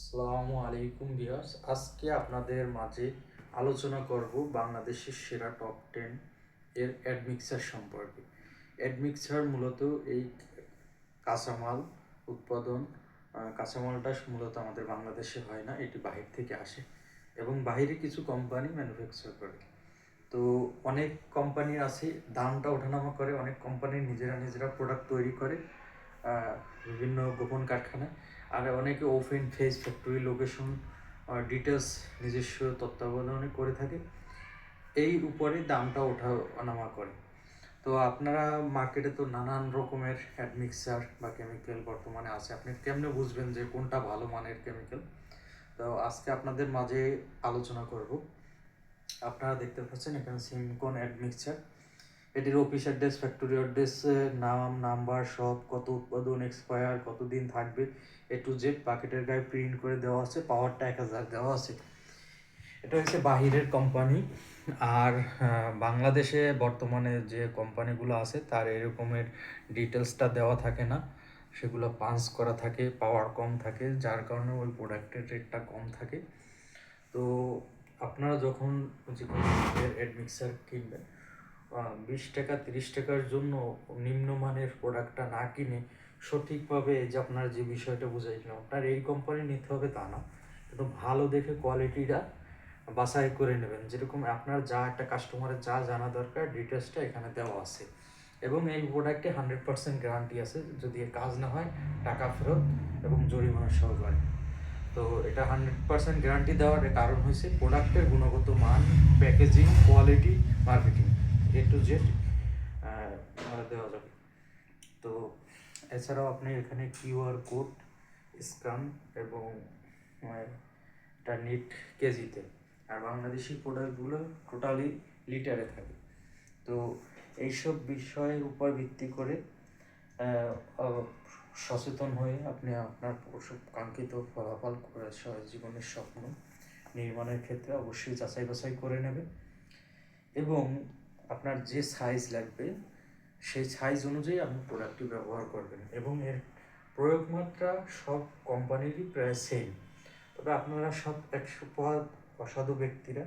আসসালামু আলাইকুম ভিউয়ার্স, আজকে আপনাদের মাঝে আলোচনা করব বাংলাদেশের সেরা টপ 10 এর অ্যাডমিক্সার সম্পর্কে। অ্যাডমিক্সার মূলত এই কাঁচামাল উৎপাদন, কাঁচামালটা মূলত আমাদের বাংলাদেশে হয় না, এটি বাহির থেকে আসে এবং বাহিরে কিছু কোম্পানি ম্যানুফ্যাকচার করে। তো অনেক কোম্পানি আছে, দামটা ওঠানামা করে, অনেক কোম্পানি নিজেরা প্রোডাক্ট তৈরি করে বিভিন্ন গোপন কারখানায়, আর অনেকে open face factory location details নিজস্ব তত্ত্বাবধানে করে থাকে। এই উপরে দামটা ওঠা নামা করে। তো আপনারা মার্কেটে তো নানান রকমের অ্যাডমিক্সার বা কেমিক্যাল বর্তমানে আছে, আপনি কেমনে বুঝবেন যে কোনটা ভালো মানের কেমিক্যাল? তো আজকে আপনাদের মাঝে আলোচনা করব। আপনারা দেখতে পাচ্ছেন এখানে সিমকন অ্যাডমিক্সার, এটির অফিস অ্যাড্রেস, ফ্যাক্টরি অ্যাড্রেস, নাম, নাম্বার, সব কত উৎপাদন, এক্সপায়ার কতদিন থাকবে, A to Z প্যাকেটের গায়ে প্রিন্ট করে দেওয়া আছে, পাওয়ারটা 1000 দেওয়া আছে। এটা হচ্ছে বাহিরের কোম্পানি। আর বাংলাদেশে বর্তমানে যে কোম্পানিগুলো আছে তার এরকমের ডিটেলসটা দেওয়া থাকে না, সেগুলো পাঞ্চ করা থাকে, পাওয়ার কম থাকে, যার কারণে ওই প্রোডাক্টের রেটটা কম থাকে। তো আপনারা যখন যে কোনো অ্যাডমিক্সার কিনবেন, 20 টাকা 30 টাকার জন্য নিম্নমানের প্রোডাক্টটা না কিনে সঠিকভাবে, এই যে আপনার যে বিষয়টা বুঝাইছিলাম, আপনার এই কোম্পানি নিতে হবে তা না, কিন্তু ভালো দেখে কোয়ালিটিটা বাছাই করে নেবেন। যেরকম আপনার যা একটা কাস্টমারের যা জানা দরকার ডিটেলসটা এখানে দেওয়া আছে, এবং এই প্রোডাক্টে 100% গ্যারান্টি আছে, যদি এর কাজ না হয় টাকা ফেরত এবং জরিমানা সহকারে। তো এটা 100% গ্যারান্টি দেওয়ার কারণ হয়েছে প্রোডাক্টের গুণগত মান, packaging, quality, marketing, A to Z দেওয়া যাবে। তো এছাড়াও আপনি এখানে কিউআর কোড স্ক্যান এবং এটা নিট কেজিতে, আর বাংলাদেশি প্রোডাক্টগুলো টোটালি লিটারে থাকে। তো এইসব বিষয়ের উপর ভিত্তি করে সচেতন হয়ে আপনি আপনার কাঙ্ক্ষিত ফলাফল, জীবনের স্বপ্ন নির্মাণের ক্ষেত্রে অবশ্যই যাচাই বাছাই করে নেবেন, এবং আপনার যে সাইজ লাগবে সেই সাইজ অনুযায়ী আপনি প্রোডাক্টটি ব্যবহার করবেন, এবং এর প্রয়োগ মাত্রা সব কোম্পানিরই প্রায় সেম। তবে আপনারা সব 100 অসাধু ব্যক্তিরা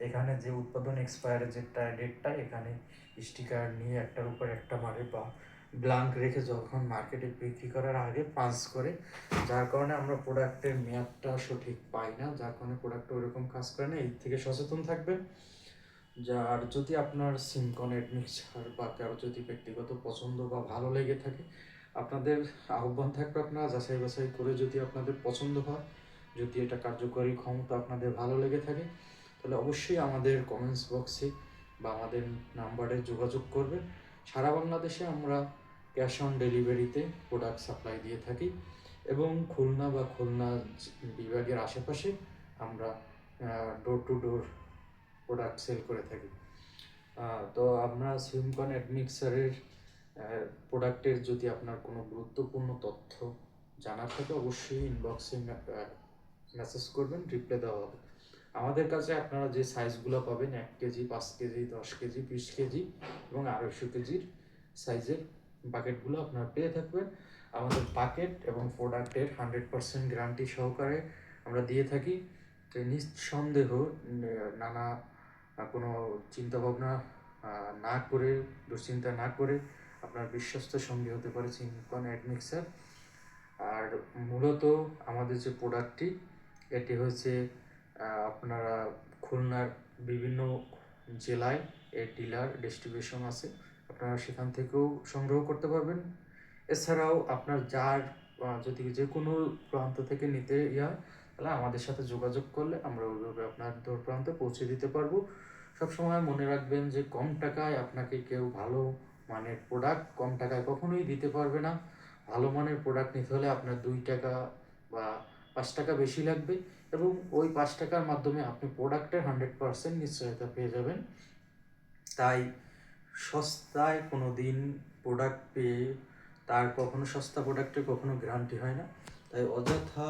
এখানে যে উৎপাদন এক্সপায়ারের যে ডেটটা এখানে স্টিকার নিয়ে একটার উপর একটা মারে বা ব্ল্যাঙ্ক রেখে যখন মার্কেটে বিক্রি করার আগে পাঞ্চ করে, যার কারণে আমরা প্রোডাক্টের মেয়াদটা সঠিক পাই না, যার কারণে প্রোডাক্টটা ওরকম কাজ করে না। এই থেকে সচেতন থাকবেন। যার যদি আপনার সিমকন অ্যাডমিক্সার বা কারো যদি ব্যক্তিগত পছন্দ বা ভালো লেগে থাকে, আপনাদের আহ্বান থাকবে আপনারা যাচাই বাছাই করে, যদি আপনাদের পছন্দ হয়, যদি এটা কার্যকরী ক্ষমতা আপনাদের ভালো লেগে থাকে, তাহলে অবশ্যই আমাদের কমেন্টস বক্সে বা আমাদের নাম্বারে যোগাযোগ করবেন। সারা বাংলাদেশে আমরা ক্যাশ অন ডেলিভারিতে প্রোডাক্ট সাপ্লাই দিয়ে থাকি, এবং খুলনা বা খুলনা বিভাগের আশেপাশে আমরা door to door product sale করে থাকি। তো আমরা সিমকন অ্যাডমিক্সারের প্রোডাক্টের যদি আপনার কোনো গুরুত্বপূর্ণ তথ্য জানার থাকে, অবশ্যই ইনবক্সে মেসেজ করবেন, রিপ্লাই দেওয়া হবে। আমাদের কাছে আপনারা যে সাইজগুলো পাবেন 1 কেজি, 5 কেজি, 10 কেজি, 20 কেজি এবং 250 কেজির সাইজের বাকেটগুলো আপনারা পেয়ে থাকবেন। আমাদের বাকেট এবং প্রোডাক্টের 100% গ্যারান্টি সহকারে আমরা দিয়ে থাকি। তো নিঃসন্দেহ নানা কোনো চিন্তাভাবনা না করে, দুশ্চিন্তা না করে আপনার বিশ্বস্ত সঙ্গী হতে পারে সিমকন অ্যাডমিক্সার। আর মূলত আমাদের যে প্রোডাক্টটি, এটি হচ্ছে আপনারা খুলনার বিভিন্ন জেলায় এর ডিলার ডিস্ট্রিবিউশন আছে, আপনারা সেখান থেকেও সংগ্রহ করতে পারবেন। এছাড়াও আপনার যার যদি যে কোনো প্রান্ত থেকে নিতে তাহলে আমাদের সাথে যোগাযোগ করলে আমরা ওইভাবে আপনার দূর প্রান্তে পৌঁছে দিতে পারবো। সবসময় মনে রাখবেন যে কম টাকায় আপনাকে কেউ ভালো মানের প্রোডাক্ট কম টাকায় কখনোই দিতে পারবে না। ভালো মানের প্রোডাক্ট নিতে হলে আপনার 2 টাকা বা 5 টাকা বেশি লাগবে, এবং ওই 5 টাকার মাধ্যমে আপনি প্রোডাক্টের 100% নিশ্চয়তা পেয়ে যাবেন। তাই সস্তায় কোনো দিন প্রোডাক্ট পেয়ে তার কখনো সস্তা প্রোডাক্টের কখনো গ্যারান্টি হয় না। তাই অযথা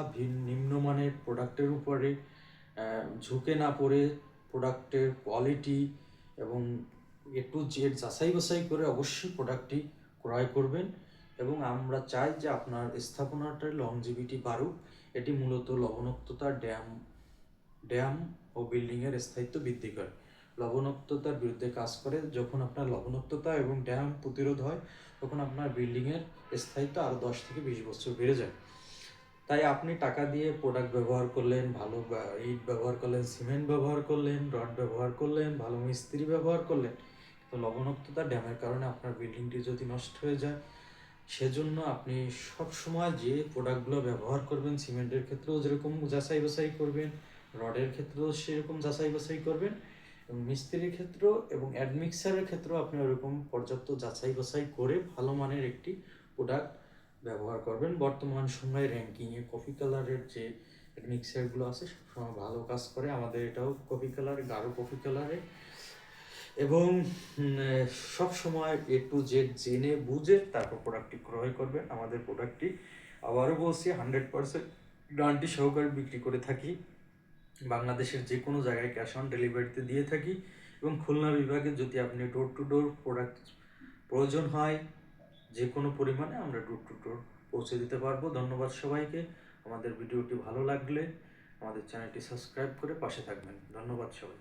নিম্নমানের প্রোডাক্টের উপরে ঝুঁকে না পড়ে প্রোডাক্টের কোয়ালিটি এবং A to Z যাচাই বাছাই করে অবশ্যই প্রোডাক্টটি ক্রয় করবেন, এবং আমরা চাই যে আপনার স্থাপনাটার লংজিভিটি বাড়ুক। এটি মূলত লবণাক্ততা ড্যাম ও বিল্ডিংয়ের স্থায়িত্ব বৃদ্ধি করে, লবণাক্ততার বিরুদ্ধে কাজ করে। যখন আপনার লবণাক্ততা এবং ড্যাম প্রতিরোধ হয় তখন আপনার বিল্ডিংয়ের স্থায়িত্ব আরও 10 থেকে 20 বছর বেড়ে যায়। তাই আপনি টাকা দিয়ে প্রোডাক্ট ব্যবহার করলেন, ভালো ইট ব্যবহার করলেন, সিমেন্ট ব্যবহার করলেন, রড ব্যবহার করলেন, ভালো মিস্ত্রি ব্যবহার করলেন, তো লবণাক্ততা ড্যামের কারণে আপনার বিল্ডিংটি যদি নষ্ট হয়ে যায়, সেজন্য আপনি সব সময় যে প্রোডাক্টগুলো ব্যবহার করবেন, সিমেন্টের ক্ষেত্রেও যেরকম যাচাই বাছাই করবেন, রডের ক্ষেত্রেও সেরকম যাচাই বাছাই করবেন, এবং মিস্ত্রির ক্ষেত্রেও এবং অ্যাডমিক্সারের ক্ষেত্রেও আপনি ওরকম পর্যাপ্ত যাচাই বাছাই করে ভালো মানের একটি প্রোডাক্ট ব্যবহার করবেন। বর্তমান সময়ে র্যাঙ্কিংয়ে কফি কালারের যে মিক্সারগুলো আছে সবসময় ভালো কাজ করে। আমাদের এটাও কফি কালার, গাঢ় কফি কালারে, এবং সব সময় A to Z জেনে বুঝে তারপর প্রোডাক্টটি ক্রয় করবেন। আমাদের প্রোডাক্টটি আবারও বলছি 100% গ্যারান্টি সহকারে বিক্রি করে থাকি। বাংলাদেশের যে কোনো জায়গায় ক্যাশ অন ডেলিভারিতে দিয়ে থাকি, এবং খুলনা বিভাগে যদি আপনি ডোর টু ডোর প্রোডাক্ট প্রয়োজন হয় যে কোনো পরিমাণে, আমরা ডোর টু ডোর পৌঁছে দিতে পারবো। ধন্যবাদ সবাইকে। আমাদের ভিডিওটি ভালো লাগলে আমাদের চ্যানেলটি সাবস্ক্রাইব করে পাশে থাকবেন। ধন্যবাদ সবাই।